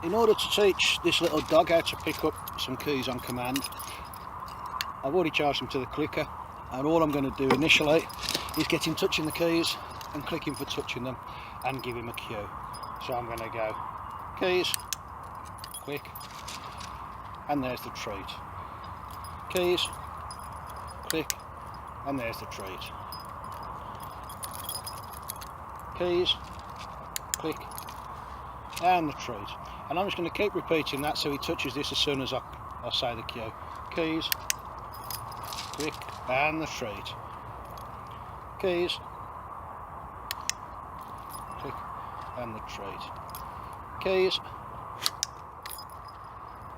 in order to teach this little dog how to pick up some keys on command, I've already charged him to the clicker, and all I'm going to do initially is get him touching the keys and click him for touching them and give him a cue. So I'm going to go keys, click, and there's the treat. Keys, click, and there's the treat. Keys, click, and the treat. And I'm just going to keep repeating that so he touches this as soon as I say the cue. Keys, click, and the treat. Keys, click, and the treat. Keys,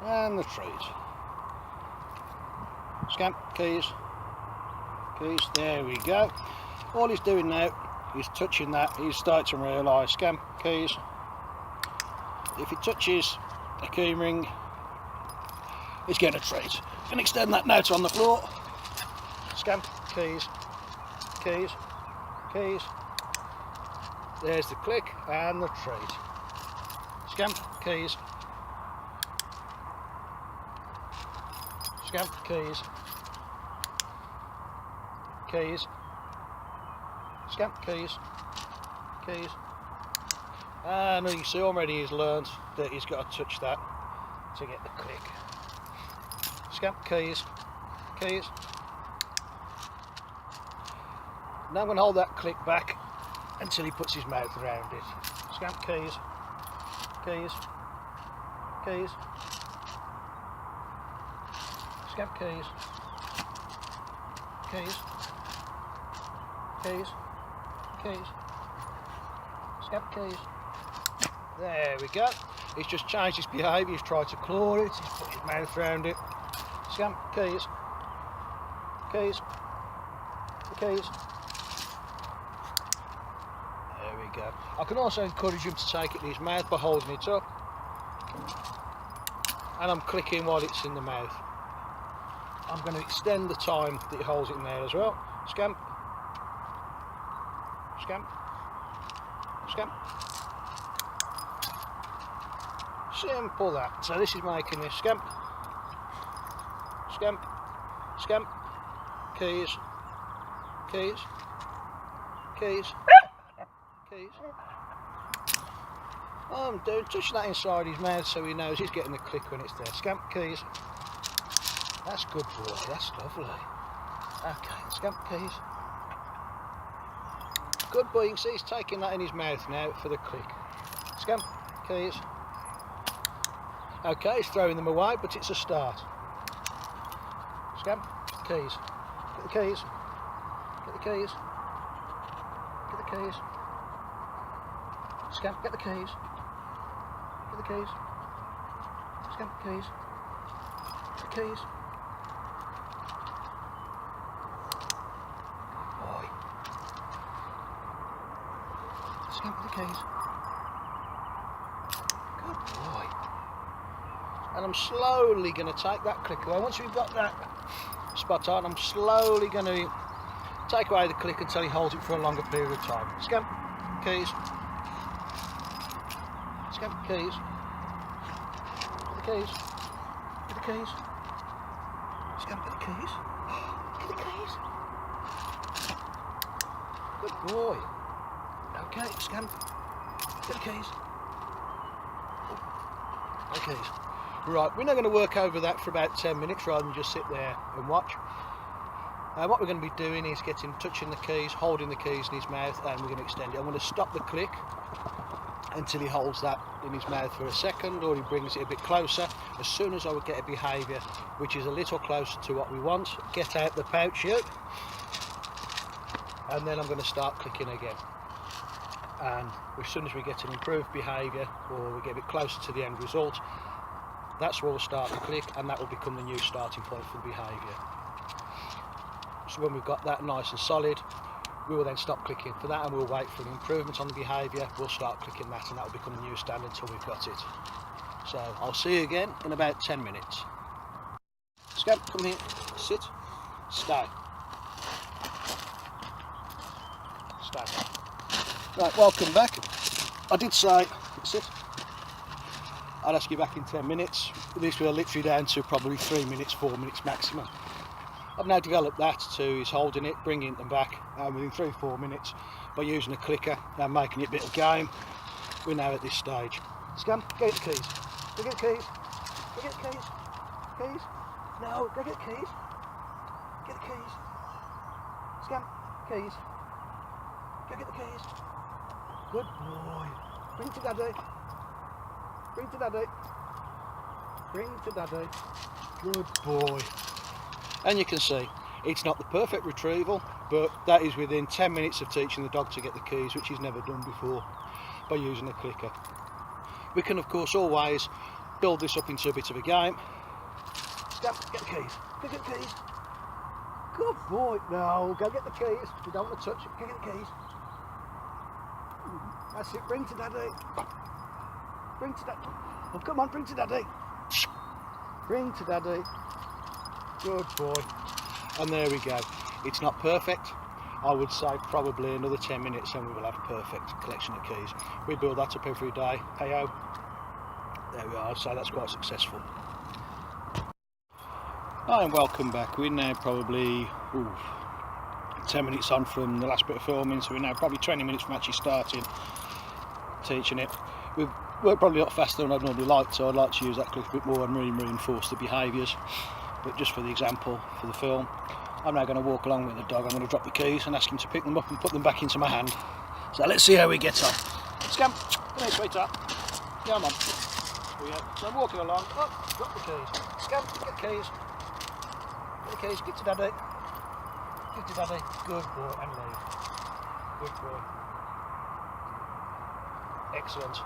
and the treat. Scamp, keys, keys, there we go. All he's doing now is touching that. He's starting to realise, scamp, keys. If he touches a key ring, he's getting a treat. Can extend that now to on the floor. Scamp, keys, keys, keys. There's the click and the treat. Scamp, keys. Scamp, keys. Keys. Scamp, keys. Keys. And you see already he's learned that he's got to touch that to get the click. Scamp, keys. Keys. Now I'm going to hold that click back until he puts his mouth around it. Scamp, keys. Keys. Keys. Scamp, keys. Keys. Keys. Keys. Scamp, keys. There we go. He's just changed his behaviour. He's tried to claw it. He's put his mouth around it. Scamp, keys. Keys. Keys. There we go. I can also encourage him to take it in his mouth by holding it up. And I'm clicking while it's in the mouth. I'm going to extend the time that he holds it in there as well. Scamp. Scamp. Scamp. Simple that. So this is making this scamp. Scamp. Scamp. Keys. Keys. Keys. Keys. I'm doing touch that inside his mouth so he knows he's getting the click when it's there. Scamp, keys. That's good boy, that's lovely. Okay, scamp, keys. Good boy, you can see he's taking that in his mouth now for the click. Scamp, keys. Okay, he's throwing them away, but it's a start. Scamp, keys. Get the keys. Get the keys. Get the keys. Scamp, get the keys. Get the keys. Scamp, keys. Get the keys. Boy. Scamp, get the keys. Good boy. And I'm slowly going to take that click away. Once we've got that spot on, I'm slowly going to take away the click until he holds it for a longer period of time. Scamp, keys. Scamp, keys. Get the keys. Get the keys. Scamp, get the keys. Get the keys. Good boy. Okay, scamp. Get the keys. Okay. Right, we're now going to work over that for about 10 minutes rather than just sit there and watch. What we're going to be doing is touching the keys, holding the keys in his mouth, and we're going to extend it. I'm going to stop the click until he holds that in his mouth for a second, or he brings it a bit closer. As soon as I would get a behaviour which is a little closer to what we want, get out the pouch here, and then I'm going to start clicking again. And as soon as we get an improved behaviour, or we get a bit closer to the end result, that's where we'll start the click, and that will become the new starting point for the behaviour. So when we've got that nice and solid, we will then stop clicking for that, and we'll wait for an improvement on the behaviour. We'll start clicking that, and that will become the new standard until we've got it. So I'll see you again in about 10 minutes. Scamp, come here, sit, stay. Stay. Right, welcome back. I did say, sit. I'll ask you back in 10 minutes. This will literally down to probably 3 minutes, 4 minutes maximum. I've now developed that to is holding it, bringing them back, and within 3-4 minutes by using a clicker and making it a bit of game. We're now at this stage. Scam, go get the keys. Go get the keys. Go get the keys. Keys? No, go get the keys. Get the keys. Scam, keys. Go get the keys. Good boy. Bring to daddy. Bring to daddy. Bring to daddy. Good boy. And you can see, it's not the perfect retrieval, but that is within 10 minutes of teaching the dog to get the keys, which he's never done before, by using a clicker. We can of course always build this up into a bit of a game. Scamp, get the keys. Go get the keys. Good boy. No, go get the keys. You don't want to touch it. Go get the keys. That's it. Bring to daddy. Bring to daddy. Oh, come on, bring to daddy. Bring to daddy. Good boy. And there we go. It's not perfect. I would say probably another 10 minutes and we will have a perfect collection of keys. We build that up every day. Hey-ho. There we are. So that's quite successful. Hi and welcome back. We're now probably 10 minutes on from the last bit of filming, so we're now probably 20 minutes from actually starting teaching it. We've worked probably a lot faster than I'd normally like, so I'd like to use that click a bit more and really reinforce the behaviours. But just for the example, for the film, I'm now going to walk along with the dog. I'm going to drop the keys and ask him to pick them up and put them back into my hand. So let's see how we get on. Scamp, come here, sweetheart. Come on. Here we go. So I'm walking along. Oh, drop the keys. Scamp, get the keys. Get the keys, get to daddy. Get to daddy. Good boy, and leave. Good boy. Excellent.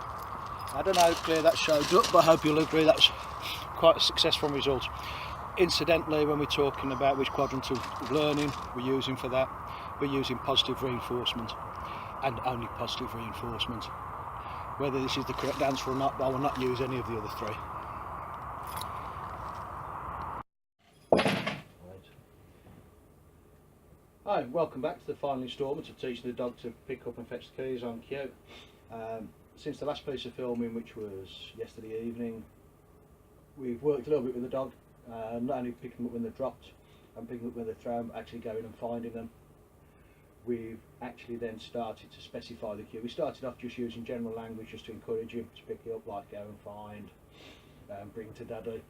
I don't know how clear that showed up, but I hope you'll agree that's quite a successful result. Incidentally, when we're talking about which quadrant of learning we're using for that, we're using positive reinforcement and only positive reinforcement. Whether this is the correct answer or not, I will not use any of the other three. Hi, welcome back to the final instalment of teaching the dog to pick up and fetch the keys on cue. Since the last piece of filming, which was yesterday evening, we've worked a little bit with the dog, not only picking them up when they're dropped and picking them up when they're thrown, but actually going and finding them. We've actually then started to specify the cue. We started off just using general language just to encourage him to pick it up, like go and find, bring to daddy.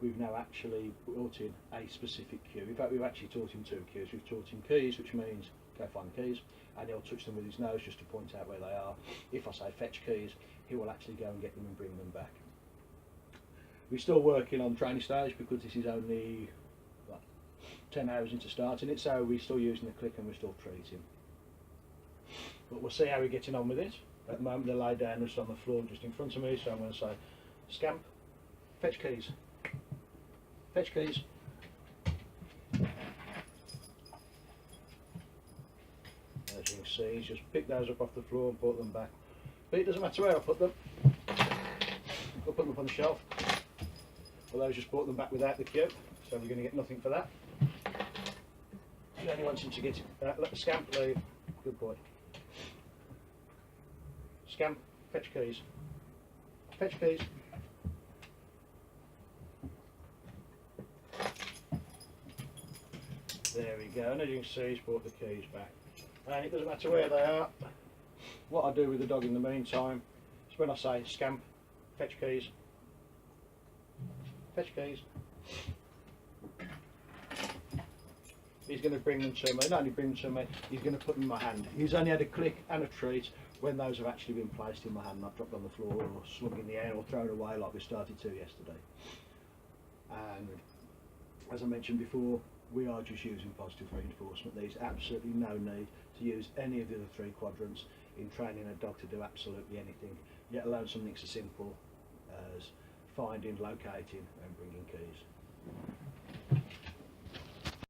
We've now actually brought in a specific cue. In fact, we've actually taught him 2 cues. We've taught him keys, which means go find the keys, and he'll touch them with his nose just to point out where they are. If I say fetch keys, he will actually go and get them and bring them back. We're still working on the training stage because this is only 10 hours into starting it, so we're still using the click and we're still treating. But we'll see how we're getting on with it. At the moment they're laid down just on the floor just in front of me, so I'm going to say, Scamp, fetch keys. Fetch keys. As you can see, he's just picked those up off the floor and put them back. But it doesn't matter where I put them. I'll put them up on the shelf. Although I just brought them back without the cue, so we're going to get nothing for that. He only wants him to get let the Scamp leave. Good boy. Scamp, fetch keys. Fetch keys. There we go, and as you can see, he's brought the keys back. And it doesn't matter where they are. What I do with the dog in the meantime is when I say Scamp, fetch keys, fetch keys, he's going to bring them to me. Not only bring them to me, he's going to put them in my hand. He's only had a click and a treat when those have actually been placed in my hand, not dropped on the floor or slung in the air or thrown away like we started to yesterday. And as I mentioned before, we are just using positive reinforcement. There's absolutely no need to use any of the other 3 quadrants in training a dog to do absolutely anything, yet alone something so simple as finding, locating and bringing keys.